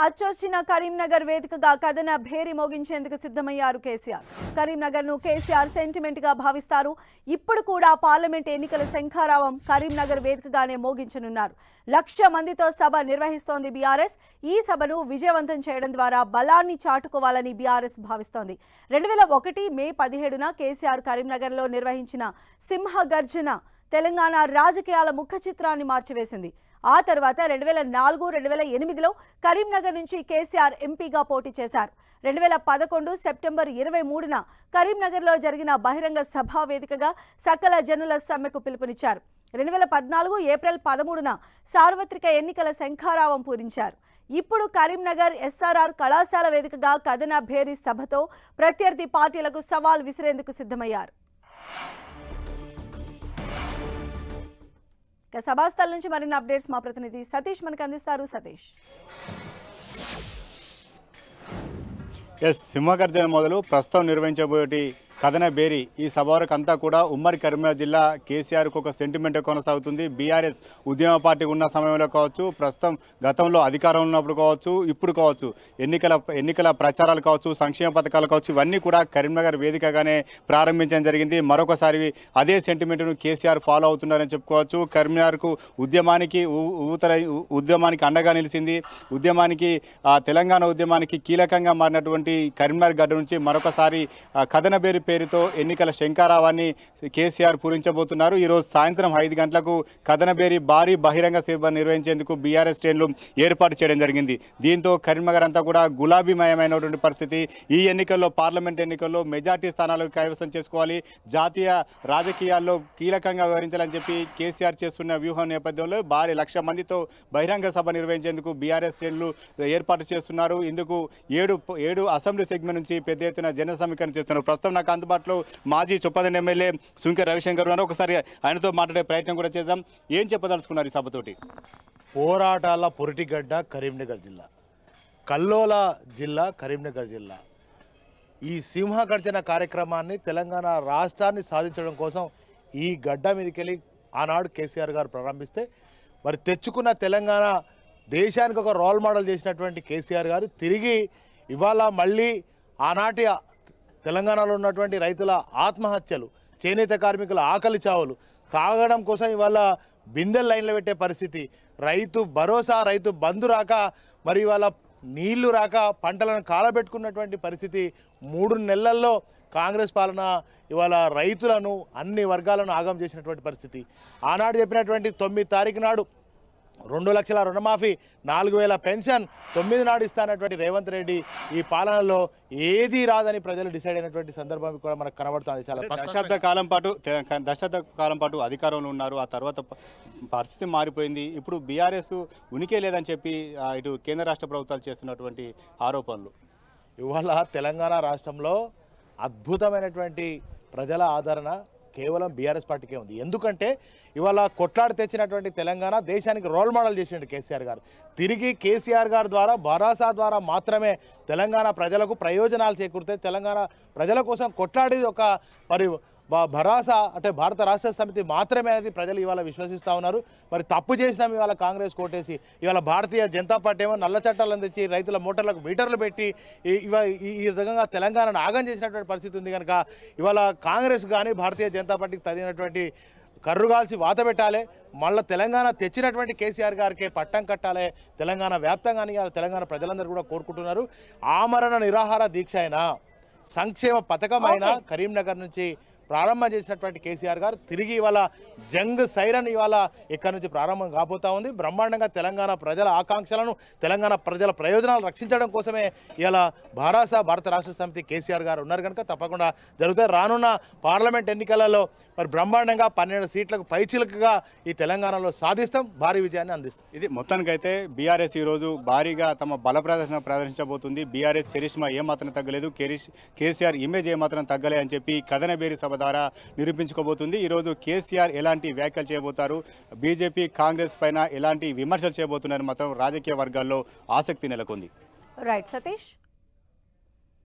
అచ్చొచ్చిన కరీంనగర్ వేదికగా కథన భేరి మోగించేందుకు సిద్ధమయ్యారు కేసీఆర్. కరీంనగర్ ను కేసీఆర్ సెంటిమెంట్ గా భావిస్తారు. ఇప్పుడు కూడా పార్లమెంట్ ఎన్నికల శంఖారావం కరీంనగర్ వేదికగానే మోగించనున్నారు. 1,00,000 మందితో సభ నిర్వహిస్తోంది బీఆర్ఎస్. ఈ సభను విజయవంతం చేయడం ద్వారా బలాన్ని చాటుకోవాలని బీఆర్ఎస్ భావిస్తోంది. 2001 మే 17న కేసీఆర్ కరీంనగర్ లో నిర్వహించిన సింహ గర్జన తెలంగాణ రాజకీయాల ముఖ చిత్రాన్ని మార్చివేసింది. ఆ తర్వాత 2004, 2008లో కరీంనగర్ నుంచి కేసీఆర్ ఎంపీగా పోటీ చేశారు. 2011 సెప్టెంబర్ 23న కరీంనగర్లో జరిగిన బహిరంగ సభా వేదికగా సకల జనుల సమ్మెకు పిలుపునిచ్చారు. 2014 ఏప్రిల్ 13న సార్వత్రిక ఎన్నికల శంఖారావం పూరించారు. ఇప్పుడు కరీంనగర్ ఎస్ఆర్ఆర్ కళాశాల వేదికగా కథన భేరీ సభతో ప్రత్యర్థి పార్టీలకు సవాల్ విసిరేందుకు సిద్ధమయ్యారు. సభాస్థల నుంచి మరిన్ని అప్డేట్స్ మా ప్రతినిధి సతీష్ మనకు అందిస్తారు. సతీష్, సింహగర్జన మొదలు ప్రస్తుతం నిర్వహించబోయే కథన బేరీ ఈ సభ వరకు అంతా కూడా ఉమ్మడి కరీంనగర్ జిల్లా కేసీఆర్కు ఒక సెంటిమెంట్ కొనసాగుతుంది. బీఆర్ఎస్ ఉద్యమ పార్టీ ఉన్న సమయంలో కావచ్చు, ప్రస్తుతం గతంలో అధికారం ఉన్నప్పుడు కావచ్చు, ఇప్పుడు కావచ్చు, ఎన్నికల ప్రచారాలు కావచ్చు, సంక్షేమ పథకాలు కావచ్చు, ఇవన్నీ కూడా కరీంనగర్ వేదికగానే ప్రారంభించడం జరిగింది. మరొకసారి అదే సెంటిమెంట్ను కేసీఆర్ ఫాలో అవుతున్నారని చెప్పుకోవచ్చు. కరీంనగర్కు ఉద్యమానికి అండగా నిలిచింది. తెలంగాణ ఉద్యమానికి కీలకంగా మారినటువంటి కరీంనగర్ గడ్డ నుంచి మరొకసారి కథన బేరీ పేరుతో ఎన్నికల శంఖారావాన్ని కేసీఆర్ పూరించబోతున్నారు. ఈరోజు సాయంత్రం 5 గంటలకు కథన బేరీ భారీ బహిరంగ సభ నిర్వహించేందుకు బీఆర్ఎస్ శ్రేణులు ఏర్పాటు చేయడం జరిగింది. దీంతో కరీంనగర్ అంతా కూడా గులాబీమయమైనటువంటి పరిస్థితి. ఈ ఎన్నికల్లో, పార్లమెంట్ ఎన్నికల్లో మెజార్టీ స్థానాలు కైవసం చేసుకోవాలి, జాతీయ రాజకీయాల్లో కీలకంగా వ్యవహరించాలని చెప్పి కేసీఆర్ చేస్తున్న వ్యూహం నేపథ్యంలో భారీ 1,00,000 మందితో బహిరంగ సభ నిర్వహించేందుకు బీఆర్ఎస్ శ్రేణులు ఏర్పాటు చేస్తున్నారు. ఇందుకు 7 అసెంబ్లీ సెగ్మెంట్ నుంచి పెద్ద ఎత్తున జన సమీకరణ చేస్తున్నారు. ప్రస్తుతం నాకు అందుబాటులో మాజీ చొప్పదండి ఎమ్మెల్యే సుంకె రవిశంకర్ ఉన్నారు. ఒకసారి ఆయనతో మాట్లాడే ప్రయత్నం కూడా చేద్దాం. ఏం చెప్పదలుచుకున్నారు ఈ సభతోటి? పోరాటాల పొరిటిగడ్డ కరీంనగర్ జిల్లా, కల్లోల జిల్లా కరీంనగర్ జిల్లా. ఈ సింహగర్జన కార్యక్రమాన్ని తెలంగాణ రాష్ట్రాన్ని సాధించడం కోసం ఈ గడ్డ మీదకెళ్ళి ఆనాడు కేసీఆర్ గారు ప్రారంభిస్తే, మరి తెచ్చుకున్న తెలంగాణ దేశానికి ఒక రోల్ మోడల్ చేసినటువంటి కేసీఆర్ గారు తిరిగి ఇవాళ మళ్ళీ ఆనాటి తెలంగాణలో ఉన్నటువంటి రైతుల ఆత్మహత్యలు, చేనేత కార్మికుల ఆకలి చావులు, తాగడం కోసం ఇవాళ బిందెల్ లైన్లో పెట్టే పరిస్థితి, రైతు భరోసా, రైతు బంధు రాక, మరి ఇవాళ నీళ్లు రాక పంటలను కాలబెట్టుకున్నటువంటి పరిస్థితి. 3 నెలల్లో కాంగ్రెస్ పాలన ఇవాళ రైతులను, అన్ని వర్గాలను ఆగం చేసినటువంటి పరిస్థితి. ఆనాడు చెప్పినటువంటి 9 తారీఖు నాడు 2 లక్షల రుణమాఫీ, 4,000 పెన్షన్, 9 నాడు ఇస్తానటువంటి రేవంత్ రెడ్డి ఈ పాలనలో ఏదీ రాదని ప్రజలు డిసైడ్ అయినటువంటి సందర్భం కూడా మనకు కనబడుతుంది. చాలా దశాబ్ద కాలం పాటు అధికారంలో ఉన్నారు. ఆ తర్వాత పరిస్థితి మారిపోయింది. ఇప్పుడు బీఆర్ఎస్ ఉనికే లేదని చెప్పి ఇటు కేంద్ర రాష్ట్ర ప్రభుత్వాలు చేస్తున్నటువంటి ఆరోపణలు. ఇవాళ తెలంగాణ రాష్ట్రంలో అద్భుతమైనటువంటి ప్రజల ఆదరణ కేవలం బీఆర్ఎస్ పార్టీకే ఉంది. ఎందుకంటే ఇవాళ కొట్లాడి తెచ్చినటువంటి తెలంగాణ దేశానికి రోల్ మోడల్ చేసినట్టు కేసీఆర్ గారు. తిరిగి కేసీఆర్ గారి ద్వారా, భరోసా ద్వారా మాత్రమే తెలంగాణ ప్రజలకు ప్రయోజనాలు చేకూరుతాయి. తెలంగాణ ప్రజల కోసం కొట్లాడేది ఒక మరి భరోసా అంటే భారత రాష్ట్ర సమితి మాత్రమే అనేది ప్రజలు ఇవాళ విశ్వసిస్తూ ఉన్నారు. మరి తప్పు చేసినాం ఇవాళ కాంగ్రెస్ కోటేసి, ఇవాళ భారతీయ జనతా పార్టీ ఏమో నల్ల చట్టాలను తెచ్చి రైతుల మోటార్లకు మీటర్లు పెట్టి ఈ విధంగా తెలంగాణను ఆగం చేసినటువంటి పరిస్థితి ఉంది. కనుక ఇవాళ కాంగ్రెస్ కానీ భారతీయ జనతా పార్టీకి తగినటువంటి కర్రుగాల్సి వాత పెట్టాలి. మళ్ళీ తెలంగాణ తెచ్చినటువంటి కేసీఆర్ గారికి పట్టం కట్టాలి. తెలంగాణ వ్యాప్తంగానే తెలంగాణ ప్రజలందరూ కూడా కోరుకుంటున్నారు. ఆమరణ నిరాహార దీక్ష అయినా, సంక్షేమ పథకం అయినా కరీంనగర్ నుంచి ప్రారంభం చేసినటువంటి కేసీఆర్ గారు తిరిగి ఇవాళ జంగ్ సైరన్ ఇవాళ ఇక్కడ నుంచి ప్రారంభం కాబోతా ఉంది. బ్రహ్మాండంగా తెలంగాణ ప్రజల ఆకాంక్షలను, తెలంగాణ ప్రజల ప్రయోజనాలు రక్షించడం కోసమే ఇవాళ భారత రాష్ట్ర సమితి కేసీఆర్ గారు ఉన్నారు. కనుక తప్పకుండా జరుగుతాయి. రానున్న పార్లమెంట్ ఎన్నికలలో మరి బ్రహ్మాండంగా 12 సీట్లకు పైచిలుకగా ఈ తెలంగాణలో సాధిస్తాం, భారీ విజయాన్ని అందిస్తాం. ఇది మొత్తానికైతే బీఆర్ఎస్ ఈరోజు భారీగా తమ బల ప్రదర్శించబోతుంది. బీఆర్ఎస్ చరిష్మా ఏమాత్రం తగ్గలేదు, కేసీఆర్ ఇమేజ్ ఏమాత్రం తగ్గలే అని చెప్పి కథన బేరీ సభ ద్వారా నిరూపించుకోబోతుంది. ఈరోజు కేసీఆర్ ఎలాంటి వ్యాఖ్యలు చేయబోతారు, బీజేపీ కాంగ్రెస్ పైన ఎలాంటి విమర్శలు చేయబోతున్నారు మాత్రం రాజకీయ వర్గాల్లో ఆసక్తి నెలకొంది. రైట్ సతీష్.